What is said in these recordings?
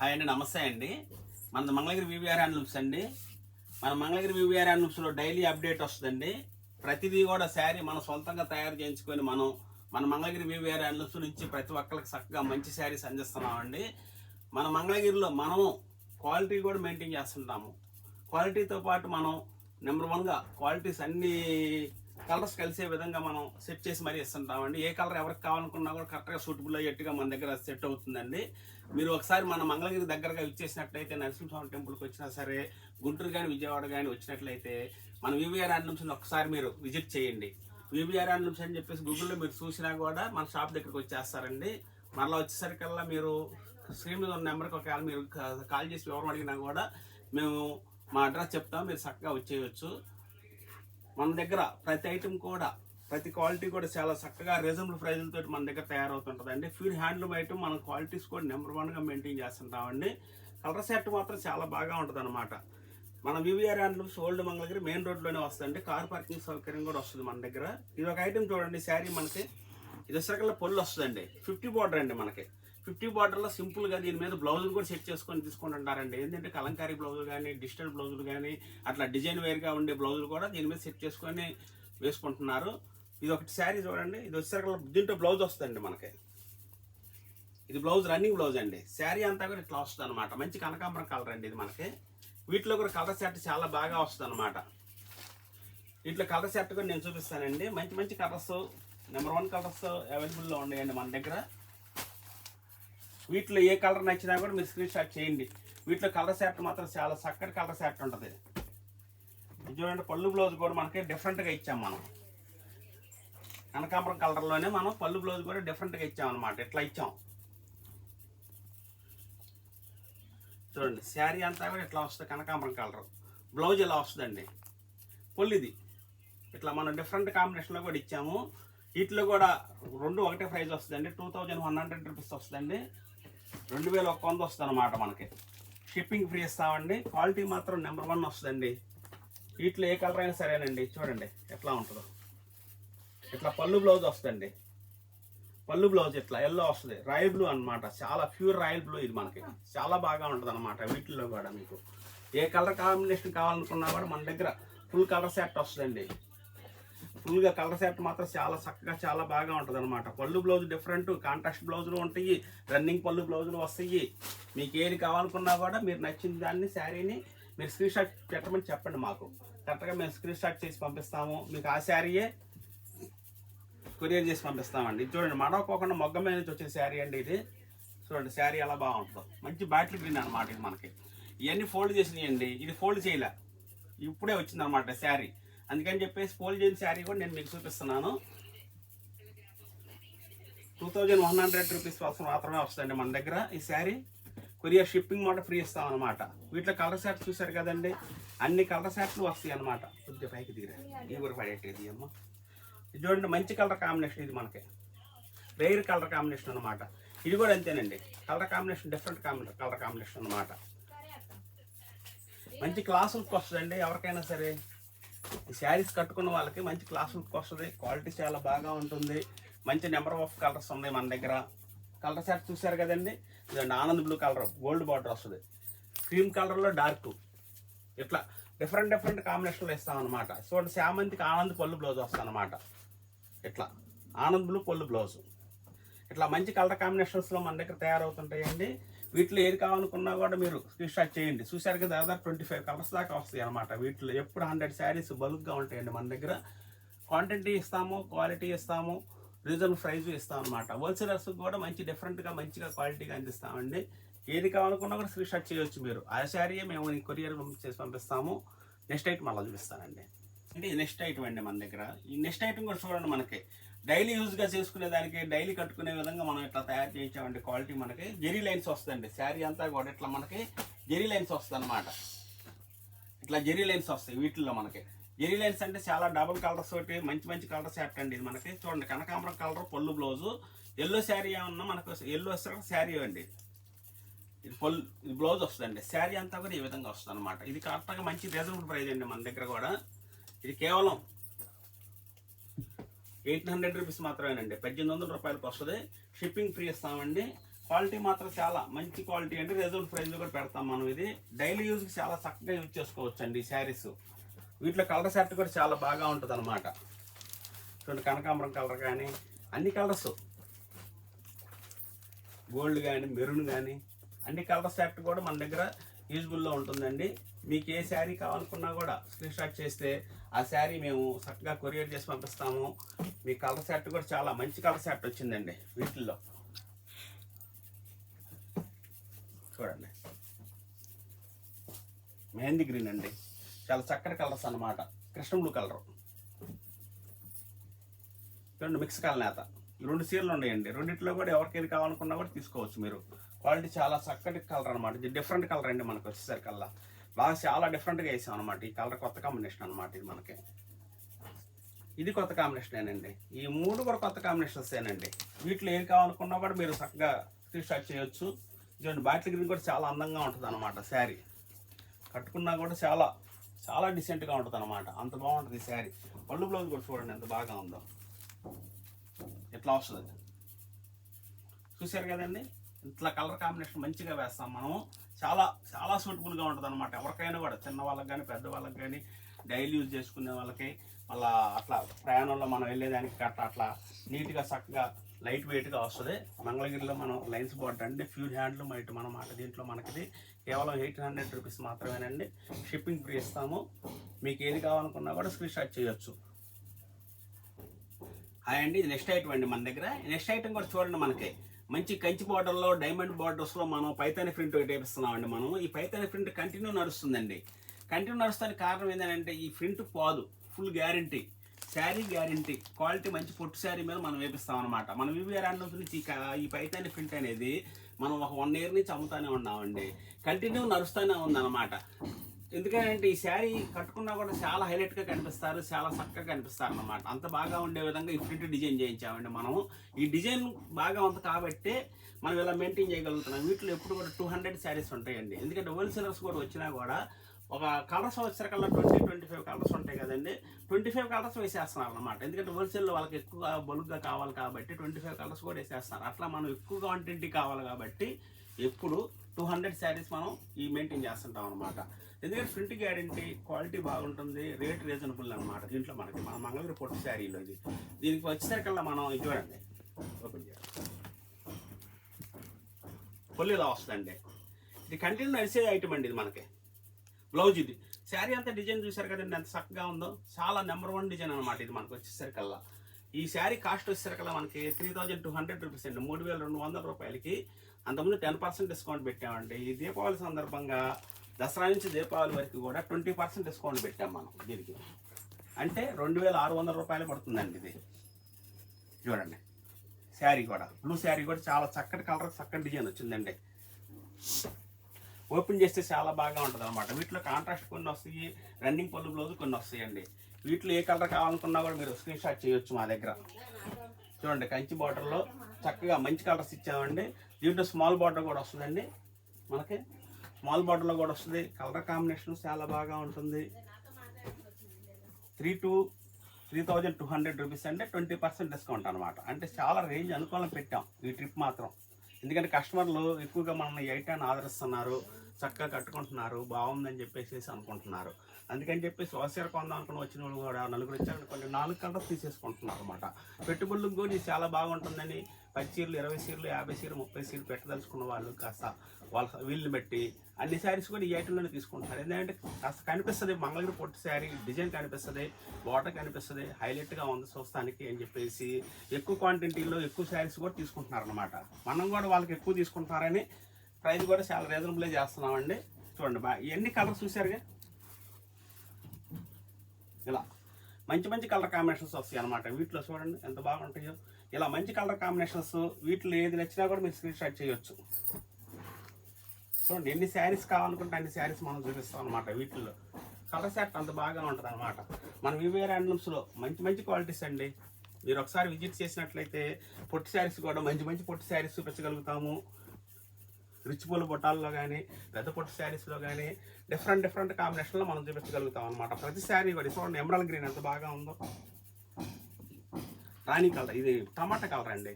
Hi అండి, నమస్తే అండి. మనది మంగళగిరి వివిఆర్ హ్యాండ్లూమ్స్ అండి. మన మంగళగిరి వివిఆర్ హ్యాండ్లూమ్స్లో డైలీ అప్డేట్ వస్తుందండి. ప్రతిదీ కూడా శారీ మనం సొంతంగా తయారు చేయించుకొని మన మంగళగిరి వివిఆర్ హ్యాండ్లూమ్స్ నుంచి ప్రతి ఒక్కరికి చక్కగా మంచి శారీస్ అందిస్తున్నామండి. మన మంగళగిరిలో మనము క్వాలిటీ కూడా మెయింటైన్ చేస్తుంటాము. క్వాలిటీతో పాటు మనం నెంబర్ 1గా క్వాలిటీస్ అన్ని కలర్స్ కలిసే విధంగా మనం సెట్ చేసి మరీ ఇస్తుంటామండి. ఏ కలర్ ఎవరికి కావాలనుకున్నా కూడా కరెక్ట్గా సూటబుల్ అయ్యేట్టుగా మన దగ్గర సెట్ అవుతుందండి. మీరు ఒకసారి మన మంగళగిరి దగ్గరగా ఇచ్చేసినట్లయితే నరసింహస్వామి టెంపుల్కి వచ్చినా సరే, గుంటూరు కానీ విజయవాడ కానీ వచ్చినట్లయితే మన వివిఆర్ హ్యాండ్లూమ్స్ని ఒకసారి మీరు విజిట్ చేయండి. వివిఆర్ హ్యాండ్లూమ్స్ అని చెప్పేసి గూగుల్లో మీరు చూసినా కూడా మన షాప్ దగ్గరికి వచ్చేస్తారండి. మరలా వచ్చేసరికల్లా మీరు స్క్రీన్ మీద ఉన్న నెంబర్కి ఒకవేళ మీరు కాల్ చేసి ఎవరు అడిగినా కూడా మేము మా అడ్రస్ చెప్తాం, మీరు చక్కగా వచ్చేయచ్చు. మన దగ్గర ప్రతి ఐటెం కూడా ప్రతి క్వాలిటీ కూడా చాలా చక్కగా రీజనబుల్ ప్రైజులతో మన దగ్గర తయారవుతుంటుందండి. ప్యూర్ హ్యాండ్లూమ్ ఐటమ్ మన క్వాలిటీస్ కూడా నెంబర్ 1గా మెయింటైన్ చేస్తుంటామండి. కలర్ సెట్ మాత్రం చాలా బాగా ఉంటుంది అనమాట. మన VVR handlooms old Mangalagiri main రోడ్లోనే వస్తుందండి. కార్ పార్కింగ్ సౌకర్యం కూడా వస్తుంది మన దగ్గర. ఇది ఒక ఐటెం చూడండి, శారీ మనకి ఇది వచ్చేసరికల్లా పొల్లు వస్తుందండి. 50 బార్డర్ అండి. మనకి 50 బార్డర్లో సింపుల్గా దీని మీద బ్లౌజులు కూడా సెట్ చేసుకొని తీసుకుంటుంటారండి. ఏంటంటే కలంకారీ బ్లౌజులు కానీ, డిజిటల్ బ్లౌజులు కానీ, అట్లా డిజైన్ వేర్గా ఉండే బ్లౌజులు కూడా దీని మీద సెట్ చేసుకొని వేసుకుంటున్నారు. ఇది ఒకటి శారీ చూడండి. ఇది వచ్చేసరికి దీంట్లో బ్లౌజ్ వస్తుందండి. మనకి ఇది బ్లౌజ్, రన్నింగ్ బ్లౌజ్ అండి. శారీ అంతా కూడా ఇట్లా వస్తుంది అనమాట. మంచి కనకాంబరం కలర్ అండి ఇది మనకి. వీటిలో కూడా కలర్ సెట్ చాలా బాగా వస్తుంది అనమాట. వీటిలో కలర్ సెట్ కూడా నేను చూపిస్తానండి. మంచి మంచి కలర్స్, నెంబర్ 1 కలర్స్ అవైలబుల్లో ఉన్నాయండి మన దగ్గర. వీటిలో ఏ కలర్ నచ్చినా కూడా మీరు స్క్రీన్ షాట్ చేయండి. వీటిలో కలర్ సెట్ మాత్రం చాలా చక్కటి కలర్ సెట్ ఉంటుంది. చూడండి, పళ్ళు బ్లౌజ్ కూడా మనకి డిఫరెంట్గా ఇచ్చాం. మనం కనకాంబరం కలర్లోనే మనం పళ్ళు బ్లౌజ్ కూడా డిఫరెంట్గా ఇచ్చాం అనమాట. ఇట్లా ఇచ్చాం చూడండి. శారీ అంతా కూడా ఇట్లా వస్తుంది, కనకాంబరం కలర్. బ్లౌజ్ ఇలా వస్తుందండి. పళ్ళు ఇది ఇట్లా మనం డిఫరెంట్ కాంబినేషన్లో కూడా ఇచ్చాము. వీటిలో కూడా రెండు ఒకటే ప్రైస్ వస్తుందండి. 2100 రూపీస్ వస్తుందండి. 2100 వస్తుంది అనమాట. మనకి షిప్పింగ్ ఫ్రీ ఇస్తామండి. క్వాలిటీ మాత్రం నెంబర్ 1 వస్తుందండి. వీటిలో ఏ కలర్ అయినా సరేనండి. చూడండి ఎట్లా ఉంటుందో. ఇట్లా పళ్ళు బ్లౌజ్ వస్తుందండి. పళ్ళు బ్లౌజ్ ఇట్లా ఎల్లో వస్తుంది, రాయల్ బ్లూ అనమాట. చాలా ప్యూర్ రాయల్ బ్లూ ఇది మనకి. చాలా బాగా ఉంటుంది అనమాట. వీటిల్లో కూడా మీకు ఏ కలర్ కాంబినేషన్ కావాలనుకున్నా కూడా మన దగ్గర ఫుల్ కలర్ సెట్ వస్తుందండి. ఫుల్గా కలర్ సెట్ మాత్రం చాలా చక్కగా చాలా బాగా ఉంటుంది అనమాట. పళ్ళు బ్లౌజ్ డిఫరెంట్, కాంట్రాస్ట్ బ్లౌజులు ఉంటాయి, రన్నింగ్ పళ్ళు బ్లౌజులు వస్తాయి. మీకు ఏది కావాలనుకున్నా కూడా మీరు నచ్చిన దాన్ని శారీని మీరు స్క్రీన్ షాట్ పెట్టమని చెప్పండి. మాకు కరెక్ట్గా మేము స్క్రీన్ షాట్ చేసి పంపిస్తాము. మీకు ఆ శారీయే కొరియర్ చేసి పంపిస్తామండి. ఇది చూడండి, మడవకోకుండా మొగ్గ మీద నుంచి వచ్చిన శారీ అండి ఇది. చూడండి శారీ ఎలా బాగుంటుందో. మంచి బాటిల్ గ్రీన్ అనమాట ఇది మనకి. ఇవన్నీ ఫోల్డ్ చేసినాయండి. ఇది ఫోల్డ్ చేయలే, ఇప్పుడే వచ్చిందనమాట శారీ. అందుకని చెప్పేసి ఫోల్డ్ చేయని శారీ కూడా నేను మీకు చూపిస్తున్నాను. 2100 రూపీస్ మాత్రమే వస్తుందండి మన దగ్గర ఈ శారీ. కొరియర్ షిప్పింగ్ కూడా ఫ్రీ ఇస్తాం అనమాట. వీటిలో కలర్ సెట్స్ చూసారు కదండి, అన్ని కలర్ సెట్లు వస్తాయి అనమాట. కొద్దిగా పైకి దిగిరా, ఈ కూడా పడేది అమ్మ. ఇది చూడండి, మంచి కలర్ కాంబినేషన్ ఇది మనకి. రేర్ కలర్ కాంబినేషన్ అనమాట. ఇది కూడా అంతేనండి. Colour combination different colour combination అనమాట. మంచి క్లాస్ లుక్ వస్తుందండి. ఎవరికైనా సరే ఈ శారీస్ కట్టుకున్న వాళ్ళకి మంచి క్లాస్ లుక్ వస్తుంది. క్వాలిటీ చాలా బాగా ఉంటుంది. మంచి నెంబర్ ఆఫ్ కలర్స్ ఉన్నాయి మన దగ్గర. కలర్ సెట్ చూసారు కదండి. ఇదండి Anand blue colour, gold border వస్తుంది. క్రీమ్ కలర్లో డార్క్, ఇట్లా డిఫరెంట్ కాంబినేషన్లో ఇస్తాం అనమాట. చూడండి, శామంతికి ఆనంద్ పళ్ళు బ్లౌజ్ వస్తుంది అనమాట. ఇట్లా ఆనంద్ బ్లూ పళ్ళు బ్లౌజ్. ఇట్లా మంచి కలర్ కాంబినేషన్స్లో మన దగ్గర తయారవుతుంటాయండి. వీటిలో ఏది కావాలనుకున్నా కూడా మీరు స్క్రీన్ షాట్ చేయండి. చూసారు కదా, దాదాపు 25 కలర్స్ దాకా వస్తాయి అనమాట. వీటిలో ఎప్పుడు 100 శారీస్ బల్క్గా ఉంటాయండి మన దగ్గర. క్వాంటిటీ ఇస్తాము, క్వాలిటీ ఇస్తాము, రీజనబుల్ ప్రైస్ ఇస్తాం అనమాట. హోల్సేలర్స్ కూడా మంచి డిఫరెంట్గా మంచిగా క్వాలిటీగా అందిస్తామండి. ఏది కావాలనుకున్నా కూడా స్క్రీన్ షాట్ చేయొచ్చు మీరు. ఆ శారీయే మేము కొరియర్ చేసి పంపిస్తాము. నెక్స్ట్ ఐటమ్ అలా చూపిస్తానండి. అంటే నెక్స్ట్ ఐటమ్ అండి మన దగ్గర. ఈ నెక్స్ట్ ఐటమ్ కూడా చూడండి, మనకి డైలీ యూజ్గా చేసుకునే దానికి, డైలీ కట్టుకునే విధంగా మనం ఇట్లా తయారు చేయించామండి. క్వాలిటీ మనకి జెరీ లైన్స్ వస్తుందండి. శారీ అంతా కూడా ఇట్లా మనకి జెరీ లైన్స్ వస్తుంది అనమాట. ఇట్లా జెరీ లైన్స్ వస్తాయి వీటిల్లో మనకి. జెరీ లైన్స్ అంటే చాలా డబుల్ కలర్స్ తోటి మంచి కలర్ సెట్ అండి ఇది మనకి. చూడండి, కనకాంబరం కలర్ పళ్ళు బ్లౌజు. ఎల్లో శారీ ఏమన్నా మనకు ఎల్లో వస్తే శారీ అండి. ఇది పళ్ళు, ఇది బ్లౌజ్ వస్తుందండి. శారీ అంతా కూడా ఈ విధంగా వస్తుంది అనమాట. ఇది కరెక్ట్గా మంచి రీజనబుల్ ప్రైస్ అండి మన దగ్గర కూడా. ఇది కేవలం 1800 రూపీస్ మాత్రమేనండి. 1800 రూపాయలకు వస్తుంది. షిప్పింగ్ ఫ్రీ ఇస్తామండి. క్వాలిటీ మాత్రం చాలా మంచి క్వాలిటీ అండి. రీజనబుల్ ప్రైస్లో కూడా పెడతాం మనం. ఇది డైలీ యూజ్కి చాలా చక్కగా యూజ్ చేసుకోవచ్చు అండి ఈ శారీస్. వీటిలో కలర్ సెట్ కూడా చాలా బాగా ఉంటుంది అనమాట. చూడండి, కనకాంబరం కలర్ కానీ అన్ని కలర్స్, గోల్డ్ కానీ మెరూన్ కానీ అన్ని కలర్ సెట్ కూడా మన దగ్గర యూజ్బుల్లో ఉంటుందండి. మీకు ఏ శారీ కావాలనుకున్నా కూడా స్క్రీన్ షాట్ చేస్తే ఆ శారీ మేము చక్కగా కొరియర్ చేసి పంపిస్తాము. మీ కలర్ సెట్ కూడా చాలా మంచి కలర్ సెట్ వచ్చిందండి వీటిల్లో. చూడండి, మెహందీ గ్రీన్ అండి, చాలా చక్కటి కలర్స్ అన్నమాట. కృష్ణ బ్లూ కలర్, చూడండి మిక్స్ కలనేత. ఈ 2 చీరలు ఉన్నాయండి. రెండిట్లో కూడా ఎవరికి ఏది కావాలనుకున్నా కూడా తీసుకోవచ్చు మీరు. క్వాలిటీ చాలా చక్కటి కలర్ అనమాట. ఇది డిఫరెంట్ కలర్ అండి. మనకు వచ్చేసరికల్లా బాగా చాలా డిఫరెంట్గా వేసాం అనమాట. ఈ కలర్ కొత్త కాంబినేషన్ అనమాట. ఇది మనకి ఇది కొత్త కాంబినేషనేనండి. ఈ 3 కూడా కొత్త కాంబినేషన్సేనండి. వీటిలో ఏది కావాలనుకున్నా కూడా మీరు చక్కగా స్క్రీన్ షాట్ చేయొచ్చు. చూడండి, బాటిల్ గ్రీన్ కూడా చాలా అందంగా ఉంటుంది అనమాట. శారీ కట్టుకున్నా కూడా చాలా చాలా డిసెంట్గా ఉంటుంది అనమాట. అంత బాగుంటుంది ఈ శారీ. పళ్ళు బ్లౌజ్ కూడా చూడండి ఎంత బాగా ఉందో. ఇట్లా వస్తుంది, చూసారు కదండి. ఇట్లా కలర్ కాంబినేషన్ మంచిగా వేస్తాం మనము. చాలా చాలా సూటబుల్గా ఉంటుంది అనమాట. ఎవరికైనా కూడా, చిన్న వాళ్ళకి కానీ పెద్ద వాళ్ళకి కానీ, డైలీ యూజ్ చేసుకునే వాళ్ళకి, మళ్ళీ అట్లా ప్రయాణంలో మనం వెళ్ళేదానికి గట్లా అట్లా నీట్గా చక్కగా లైట్ వెయిట్గా వస్తుంది. మంగళగిరిలో మనం లైన్స్ బోర్డ్ అండి, ప్యూర్ హ్యాండ్లూమ్ ఐటమ్ అన్నమాట. దీంట్లో మనకి కేవలం 800 రూపీస్ మాత్రమేనండి. షిప్పింగ్ ఫ్రీ ఇస్తాము. మీకు ఏది కావాలనుకున్నా కూడా స్క్రీన్ షాట్ చేయొచ్చు. హాయ్ అండి, ఇది నెక్స్ట్ ఐటమ్ అండి మన దగ్గర. నెక్స్ట్ ఐటమ్ కూడా చూడండి, మనకి మంచి కంచి బార్డర్లో, డైమండ్ బార్డర్స్లో మనం పైతాని ప్రింట్ ఒకటి వేపిస్తున్నామండి. మనం ఈ పైతాని ప్రింట్ కంటిన్యూ నడుస్తుందండి. కంటిన్యూ నడుస్తానికి కారణం ఏంటంటే ఈ ప్రింట్ పోదు, full guarantee, sari guarantee, quality మంచి పొట్టు శారీ మీద మనం వేపిస్తాం అనమాట. మన వివిఆర్ హ్యాండ్లూమ్స్ నుంచి ఈ పైతాని ప్రింట్ అనేది మనం ఒక 1 year నుంచి అమ్ముతూనే ఉన్నామండి. కంటిన్యూ నడుస్తూనే ఉందన్నమాట. ఎందుకంటే ఈ శారీ కట్టుకున్నా కూడా చాలా హైలైట్గా కనిపిస్తారు, చాలా చక్కగా కనిపిస్తారు అన్నమాట. అంత బాగా ఉండే విధంగా ఈ ప్రింట్ డిజైన్ చేయించామండి మనము. ఈ డిజైన్ బాగా ఉంది కాబట్టి మనం ఇలా మెయింటైన్ చేయగలుగుతున్నాం. వీటిలో ఎప్పుడు కూడా 200 శారీస్ ఉంటాయండి. ఎందుకంటే హోల్సేలర్స్ కూడా వచ్చినా కూడా ఒక కలర్స్ వచ్చేసరికల్లా 20-25 కలర్స్ ఉంటాయి కదండి. 25 కలర్స్ వేసేస్తున్నారు అనమాట. ఎందుకంటే హోల్సేల్లో వాళ్ళకి ఎక్కువ బల్క్గా కావాలి కాబట్టి 25 కలర్స్ కూడా వేసేస్తున్నారు. అట్లా మనం ఎక్కువ క్వాంటిటీ కావాలి కాబట్టి ఎప్పుడు 200 శారీస్ మనం ఈ మెయింటైన్ చేస్తుంటాం అనమాట. ఎందుకంటే ప్రింట్ గ్యారంటీ, క్వాలిటీ బాగుంటుంది, రేట్ రీజనబుల్ అనమాట. దీంట్లో మనకి మన మంగళగిరి పొట్టు శారీలో ఇది. దీనికి వచ్చేసరికల్లా మనం ఇది చూడండి, ఓపెన్ చేయాలి, పొల్లి ఇలా వస్తుందండి. ఇది కంటిన్యూ నడిచే ఐటమ్ అండి. ఇది మనకి బ్లౌజ్, ఇది శారీ అంతా డిజైన్ చూసారు కదండి ఎంత చక్కగా ఉందో. చాలా నెంబర్ 1 డిజైన్ అనమాట ఇది మనకు వచ్చేసరికల్లా. ఈ శారీ కాస్ట్ వచ్చేసరికల్లా మనకి 3200 రూపీస్ అండి, 3200 రూపాయలకి. అంతకుముందు 10% డిస్కౌంట్ పెట్టామండి. ఈ దీపావళి సందర్భంగా దసరా నుంచి దీపావళి వరకు కూడా 20% డిస్కౌంట్ పెట్టాం మనం దీనికి. అంటే 2600 రూపాయలు పడుతుందండి ఇది. చూడండి, శారీ కూడా బ్లూ శారీ కూడా చాలా చక్కటి కలర్, చక్కటి డిజైన్ వచ్చిందండి. ఓపెన్ చేస్తే చాలా బాగా ఉంటుంది అనమాట. వీటిలో కాంట్రాస్ట్ కొన్ని వస్తాయి, రన్నింగ్ పళ్ళు బ్లౌజ్ కొన్ని వస్తాయండి. వీటిలో ఏ కలర్ కావాలనుకున్నా కూడా మీరు స్క్రీన్ షాట్ చేయొచ్చు మా దగ్గర. చూడండి, కంచి బార్డర్లో చక్కగా మంచి కలర్స్ ఇచ్చామండి. దీంట్లో స్మాల్ బార్డర్ కూడా వస్తుందండి. మనకి స్మాల్ బార్డర్లో కూడా వస్తుంది. కలర్ కాంబినేషన్ చాలా బాగా ఉంటుంది. 3200 రూపీస్ అంటే 20% డిస్కౌంట్ అనమాట. అంటే చాలా రేంజ్ అనుకూలం పెట్టాం ఈ ట్రిప్ మాత్రం. ఎందుకంటే కస్టమర్లు ఎక్కువగా మనల్ని ఈ ఐటాన్ని ఆదరిస్తున్నారు, చక్కగా కట్టుకుంటున్నారు, బాగుందని చెప్పేసి అనుకుంటున్నారు. అందుకని చెప్పేసి హోల్సేల్ కొందాం అనుకుని వచ్చిన వాళ్ళు కూడా నలుగురు వచ్చారనుకోండి 4 కలర్స్ తీసేసుకుంటున్నారు అనమాట. పెట్టుబడులకు కూడా ఇది చాలా బాగుంటుందని 10 చీరలు, 20 చీరలు, 50 చీరలు, 30 చీరలు పెట్టదలుచుకున్న వాళ్ళు కాస్త వాళ్ళ వీళ్ళని బట్టి అన్ని శారీస్ కూడా ఈ ఐటెంలోనే తీసుకుంటున్నారు. ఎందుకంటే కాస్త కనిపిస్తుంది, మంగళగిరి పొట్టు శారీ డిజైన్ కనిపిస్తుంది, బార్డర్ కనిపిస్తుంది, హైలైట్గా ఉంది చూస్తానికి అని చెప్పేసి ఎక్కువ క్వాంటిటీలో ఎక్కువ శారీస్ కూడా తీసుకుంటున్నారు అనమాట. మనం కూడా వాళ్ళకి ఎక్కువ తీసుకుంటున్నారని ప్రైస్ కూడా చాలా రీజనబుల్గా చేస్తున్నామండి. చూడండి, ఎన్ని కలర్స్ చూసారుగా, ఇలా మంచి మంచి కలర్ కాంబినేషన్స్ వస్తాయి అనమాట. వీటిలో చూడండి ఎంత బాగుంటాయో. ఇలా మంచి కలర్ కాంబినేషన్స్, వీటిలో ఏది నచ్చినా కూడా మీరు స్క్రీన్ షాట్ చేయొచ్చు. చూడండి, ఎన్ని శారీస్ కావాలనుకుంటే అన్ని శారీస్ మనం చూపిస్తాం అనమాట. వీటిల్లో కలర్ సెట్ అంత బాగా ఉంటుంది అనమాట. మన వివిఆర్ హ్యాండ్లూమ్స్లో మంచి మంచి క్వాలిటీస్ అండి. మీరు ఒకసారి విజిట్ చేసినట్లయితే పొట్టి శారీస్ కూడా మంచి మంచి పొట్టి శారీస్ చూపించగలుగుతాము. రిచ్ పూల బొట్టాల్లో కానీ, పెద్ద పొట్టు శారీస్లో కానీ డిఫరెంట్ కాంబినేషన్లో మనం చూపించగలుగుతాం అనమాట. ప్రతి శారీ కూడా చూడండి, ఎమరాల్డ్ గ్రీన్ ఎంత బాగా ఉందో, రాణి కలర్, ఇది టమాటా కలర్ అండి,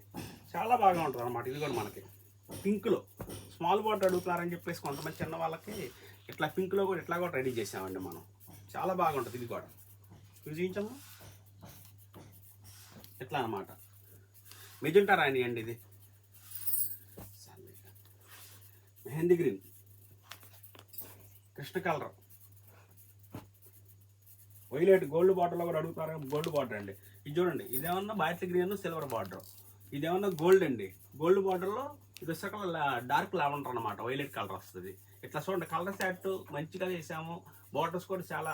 చాలా బాగా ఉంటుంది అనమాట. ఇది కూడా మనకి పింక్లో స్మాల్ బార్డర్ అడుగుతున్నారని చెప్పేసి కొంతమంది చిన్న వాళ్ళకి ఇట్లా పింక్లో కూడా ఇట్లా కూడా రెడీ చేసామండి మనం. చాలా బాగుంటుంది ఇది కూడా. చూపించము ఇట్లా అనమాట. మెజెంటా రాణి అండి ఇది. Mehndi green, Krishna colour, violet, gold బార్డర్లో కూడా అడుగుతారు. గోల్డ్ బార్డర్ అండి ఇది. చూడండి ఇదేమన్నా బాటిల్ గ్రీన్ సిల్వర్ బార్డర్, ఇదేమన్నా గోల్డ్ అండి. గోల్డ్ బార్డర్లో ఇది వచ్చాక డార్క్ లావెండర్ అనమాట, వైలెట్ కలర్ వస్తుంది. ఇట్లా చూడండి కలర్ సెట్ మంచిగా చేసాము. బార్డర్స్ కూడా చాలా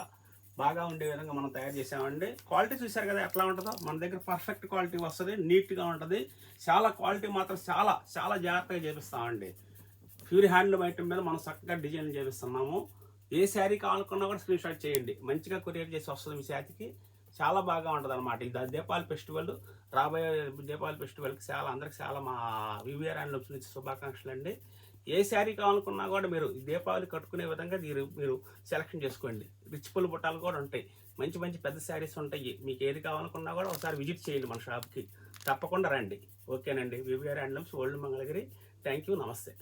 బాగా ఉండే విధంగా మనం తయారు చేసామండి. క్వాలిటీ చూసారు కదా ఎట్లా ఉంటుందో. మన దగ్గర పర్ఫెక్ట్ క్వాలిటీ వస్తుంది, నీట్గా ఉంటుంది. చాలా క్వాలిటీ మాత్రం చాలా చాలా జాగ్రత్తగా చేపిస్తామండి. ప్యూర్ హ్యాండ్లూమ్ ఐటమ్ మీద మనం చక్కగా డిజైన్ చేపిస్తున్నాము. ఏ శారీ కావాలనుకున్నా కూడా స్క్రీన్ షాట్ చేయండి, మంచిగా కొరియర్ చేసి వస్తుంది మీ శారీకి. చాలా బాగా ఉంటుంది అనమాట. ఇది దీపావళి ఫెస్టివల్, రాబోయే దీపావళి ఫెస్టివల్కి అందరికి చాలా మా వివిఆర్ హ్యాండ్లూమ్స్ నుంచి శుభాకాంక్షలు అండి. ఏ శారీ కావాలనుకున్నా కూడా మీరు దీపావళి కట్టుకునే విధంగా మీరు సెలెక్షన్ చేసుకోండి. రిచ్ పుల్ బుట్టాలు కూడా ఉంటాయి, మంచి మంచి పెద్ద శారీస్ ఉంటాయి. మీకు ఏది కావాలనుకున్నా కూడా ఒకసారి విజిట్ చేయండి మన షాప్కి, తప్పకుండా రండి. ఓకేనండి. VVR handlooms, old Mangalagiri. Thank you, నమస్తే.